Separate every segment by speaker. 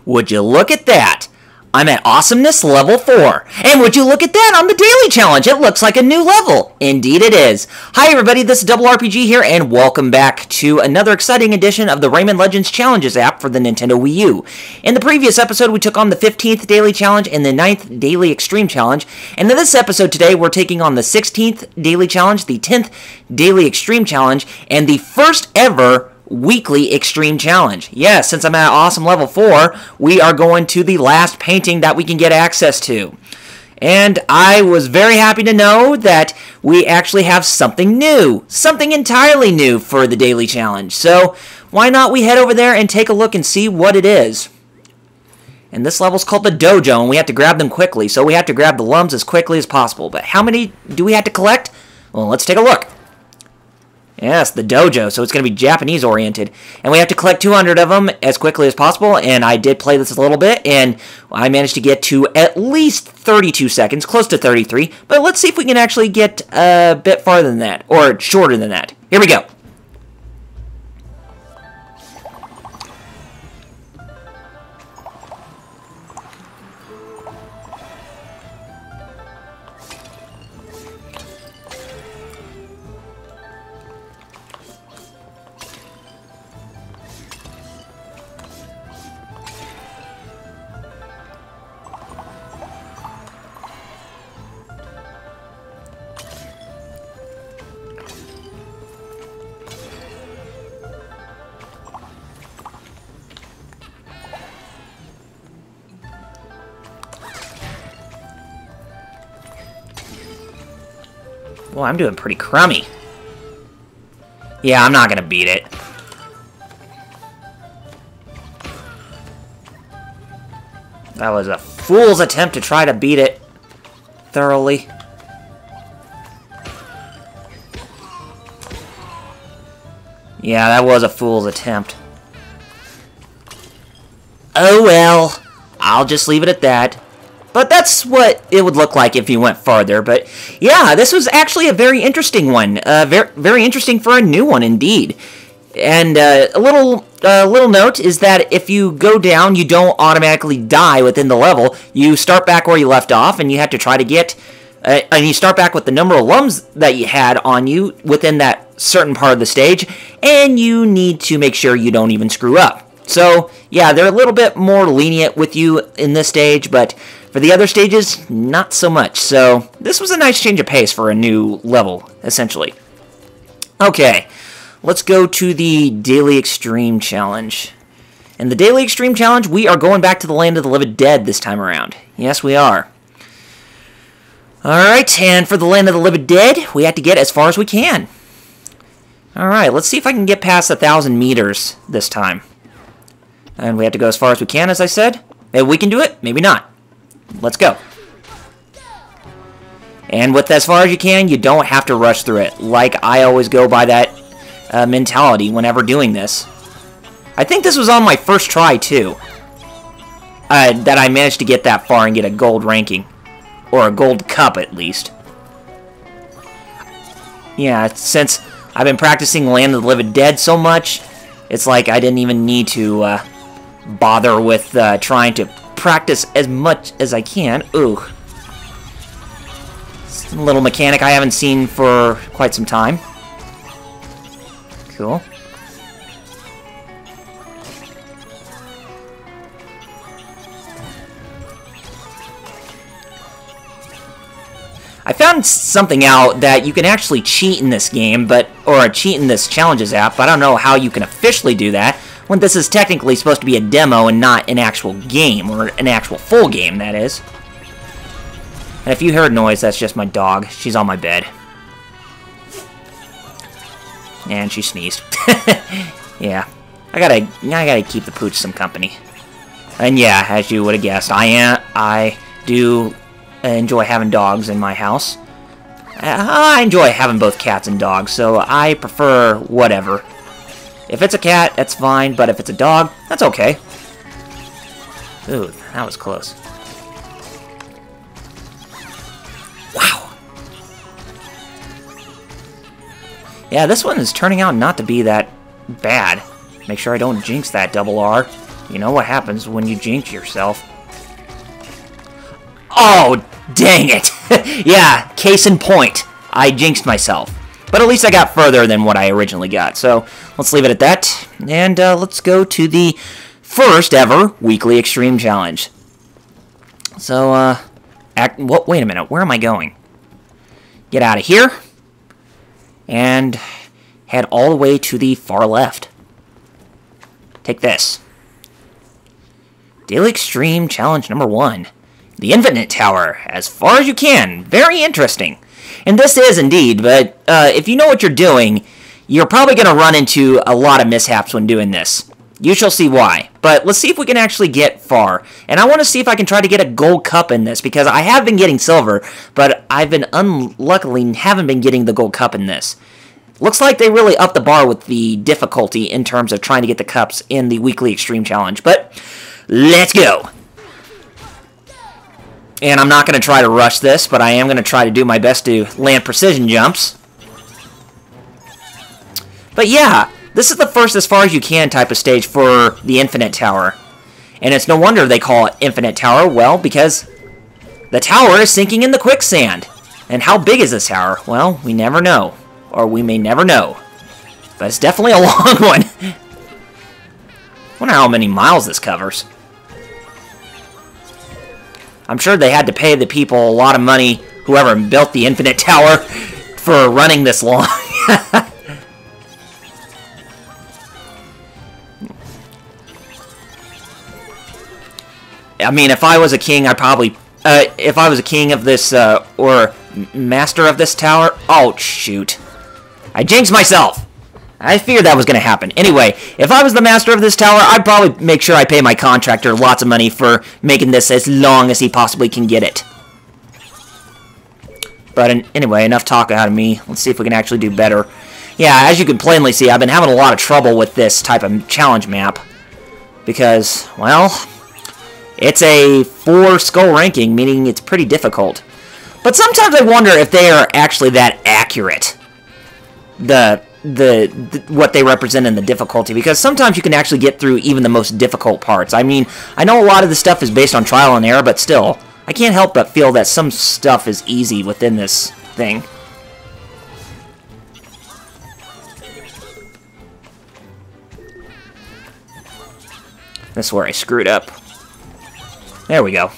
Speaker 1: Would you look at that? I'm at Awesomeness level 4. And would you look at that on the Daily Challenge? It looks like a new level. Indeed it is. Hi everybody, this is Double RPG here, and welcome back to another exciting edition of the Rayman Legends Challenges app for the Nintendo Wii U. In the previous episode, we took on the 15th Daily Challenge and the 9th Daily Extreme Challenge. And in this episode today, we're taking on the 16th Daily Challenge, the 10th Daily Extreme Challenge, and the first ever Weekly Extreme Challenge. Yes, since I'm at Awesome Level 4, we are going to the last painting that we can get access to. And I was very happy to know that we actually have something new, something entirely new for the Daily Challenge. So why not we head over there and take a look and see what it is. And this level's called the Dojo, and we have to grab them quickly. So we have to grab the lums as quickly as possible. But how many do we have to collect? Well, let's take a look. Yes, the Dojo, so it's going to be Japanese-oriented. And we have to collect 200 of them as quickly as possible, and I did play this a little bit, and I managed to get to at least 32 seconds, close to 33, but let's see if we can actually get a bit farther than that, or shorter than that. Here we go. Well, I'm doing pretty crummy. Yeah, I'm not gonna beat it. That was a fool's attempt to try to beat it thoroughly. Yeah, that was a fool's attempt. Oh well, I'll just leave it at that. But that's what it would look like if you went farther. But yeah, this was actually a very interesting one. Very interesting for a new one, indeed. And a little note is that if you go down, you don't automatically die within the level. You start back where you left off, and you have to try to get... and you start back with the number of lums that you had on you within that certain part of the stage, and you need to make sure you don't even screw up. So, yeah, they're a little bit more lenient with you in this stage, but for the other stages, not so much. So, this was a nice change of pace for a new level, essentially. Okay, let's go to the Daily Extreme Challenge. In the Daily Extreme Challenge, we are going back to the Land of the Living Dead this time around. Yes, we are. Alright, and for the Land of the Living Dead, we have to get as far as we can. Alright, let's see if I can get past 1,000 meters this time. And we have to go as far as we can, as I said. Maybe we can do it, maybe not. Let's go. And with as far as you can, you don't have to rush through it. Like I always go by that mentality whenever doing this. I think this was on my first try, too. That I managed to get that far and get a gold ranking. Or a gold cup, at least. Yeah, since I've been practicing Land of the Living Dead so much, it's like I didn't even need to bother with trying to practice as much as I can. Ooh. It's a little mechanic I haven't seen for quite some time. Cool. I found something out that you can actually cheat in this game, or cheat in this Challenges app, but I don't know how you can officially do that when this is technically supposed to be a demo and not an actual game, or an actual full game, that is. And if you heard noise, that's just my dog. She's on my bed. And she sneezed. Yeah. I gotta keep the pooch some company. And yeah, as you would have guessed, I do enjoy having dogs in my house. I enjoy having both cats and dogs, so I prefer whatever. If it's a cat, that's fine, but if it's a dog, that's okay. Ooh, that was close. Wow. Yeah, this one is turning out not to be that bad. Make sure I don't jinx that double R. You know what happens when you jinx yourself. Oh, dang it. Yeah, case in point. I jinxed myself. But at least I got further than what I originally got. So let's leave it at that. And let's go to the first ever Weekly Extreme Challenge. So, wait a minute. Where am I going? Get out of here. And head all the way to the far left. Take this. Daily Extreme Challenge number 1. The Infinite Tower, as far as you can. Very interesting. And this is indeed, but if you know what you're doing, you're probably going to run into a lot of mishaps when doing this. You shall see why. But let's see if we can actually get far. And I want to see if I can try to get a gold cup in this, because I have been getting silver, but I've been unluckily haven't been getting the gold cup in this. Looks like they really upped the bar with the difficulty in terms of trying to get the cups in the Weekly Extreme Challenge. But let's go. And I'm not going to try to rush this, but I am going to try to do my best to land precision jumps. But yeah, this is the first as far as you can type of stage for the Infinite Tower. And it's no wonder they call it Infinite Tower, well, because the tower is sinking in the quicksand. And how big is this tower? Well, we never know. Or we may never know. But it's definitely a long one. I wonder how many miles this covers. I'm sure they had to pay the people a lot of money, whoever built the Infinite Tower, for running this long. I mean, if I was a king, I'd probably... if I was a king of this, or master of this tower... Oh, shoot. I jinxed myself! I feared that was going to happen. Anyway, if I was the master of this tower, I'd probably make sure I pay my contractor lots of money for making this as long as he possibly can get it. But anyway, enough talk out of me. Let's see if we can actually do better. Yeah, as you can plainly see, I've been having a lot of trouble with this type of challenge map. Because, well, it's a 4 skull ranking, meaning it's pretty difficult. But sometimes I wonder if they are actually that accurate. What they represent in the difficulty, because sometimes you can actually get through even the most difficult parts. I mean, I know a lot of this stuff is based on trial and error, but still, I can't help but feel that some stuff is easy within this thing. That's where I screwed up. There we go.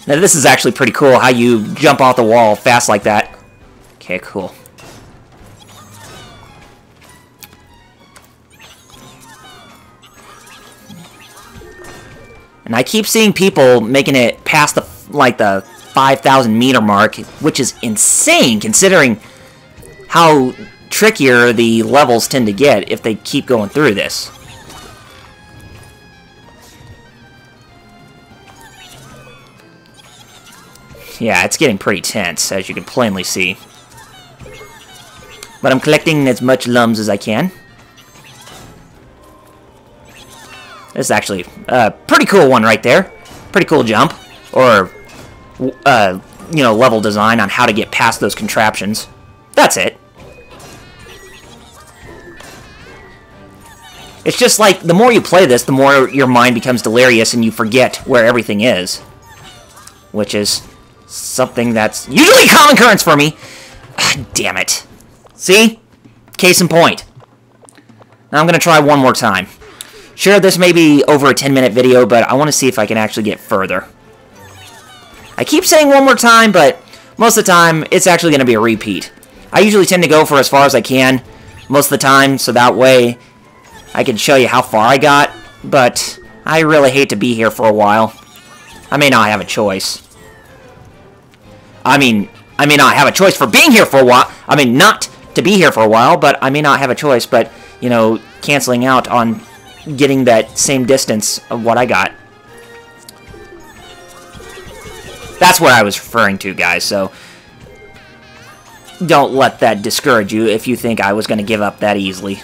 Speaker 1: Now this is actually pretty cool, how you jump off the wall fast like that. Okay, cool. And I keep seeing people making it past the 5,000 meter mark, which is insane considering how trickier the levels tend to get if they keep going through this. Yeah, it's getting pretty tense, as you can plainly see. But I'm collecting as much lums as I can. This is actually a pretty cool one right there. Pretty cool jump. Or, you know, level design on how to get past those contraptions. That's it. It's just like, the more you play this, the more your mind becomes delirious and you forget where everything is. Which is something that's usually a common occurrence for me. Damn it. See? Case in point. Now I'm going to try one more time. Sure, this may be over a 10-minute video, but I want to see if I can actually get further. I keep saying one more time, but most of the time, it's actually going to be a repeat. I usually tend to go for as far as I can most of the time, so that way I can show you how far I got, but I really hate to be here for a while. I may not have a choice. I may not have a choice for being here for a while. I mean, not to be here for a while, but I may not have a choice, but, you know, canceling out on getting that same distance of what I got. That's what I was referring to, guys, so don't let that discourage you if you think I was going to give up that easily.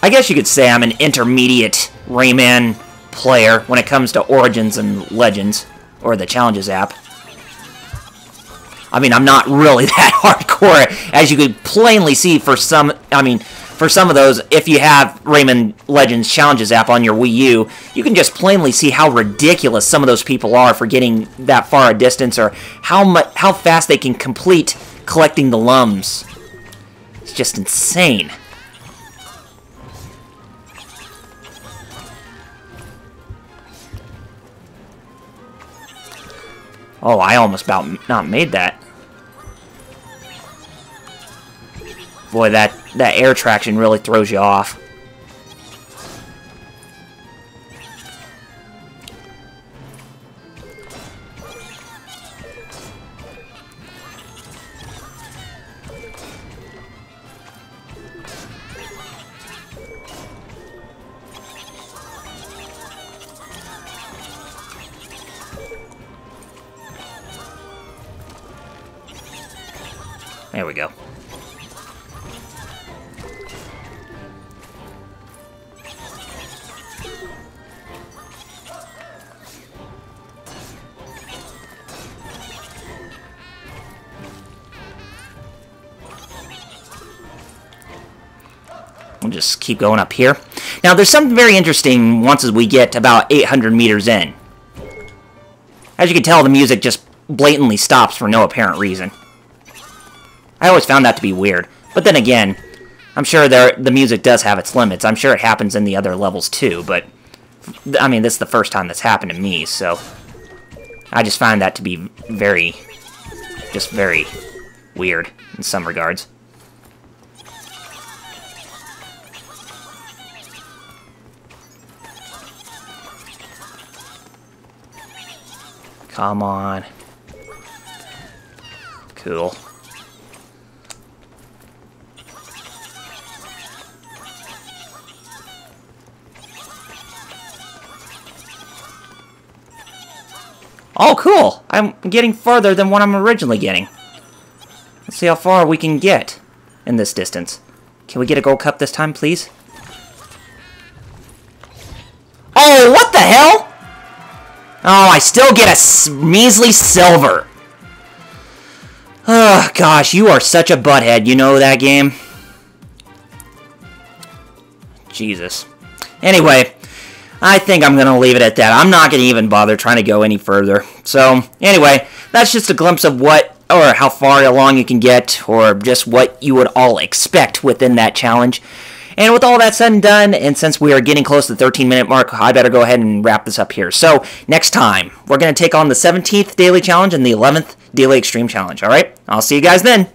Speaker 1: I guess you could say I'm an intermediate Rayman player when it comes to Origins and Legends, or the Challenges app. I mean, I'm not really that hardcore, as you could plainly see for some, for some of those, if you have Rayman Legends Challenges app on your Wii U, you can just plainly see how ridiculous some of those people are for getting that far a distance, or how fast they can complete collecting the lums. It's just insane. Oh, I almost about not made that. Boy, that air traction really throws you off. There we go. We'll just keep going up here. Now, there's something very interesting once we get about 800 meters in. As you can tell, the music just blatantly stops for no apparent reason. I always found that to be weird. But then again, I'm sure the music does have its limits. I'm sure it happens in the other levels too, but I mean, this is the first time that's happened to me, so I just find that to be very weird in some regards. Come on. Cool. Oh, cool! I'm getting farther than what I'm originally getting. Let's see how far we can get in this distance. Can we get a gold cup this time, please? Oh, what the hell? Oh, I still get a measly silver. Oh, gosh, you are such a butthead. You know that game? Jesus. Anyway, I think I'm going to leave it at that. I'm not going to even bother trying to go any further. So, anyway, that's just a glimpse of what, or how far along you can get, or just what you would all expect within that challenge. And with all that said and done, and since we are getting close to the 13-minute mark, I better go ahead and wrap this up here. So, next time, we're going to take on the 17th Daily Challenge and the 11th Daily Extreme Challenge, alright? I'll see you guys then.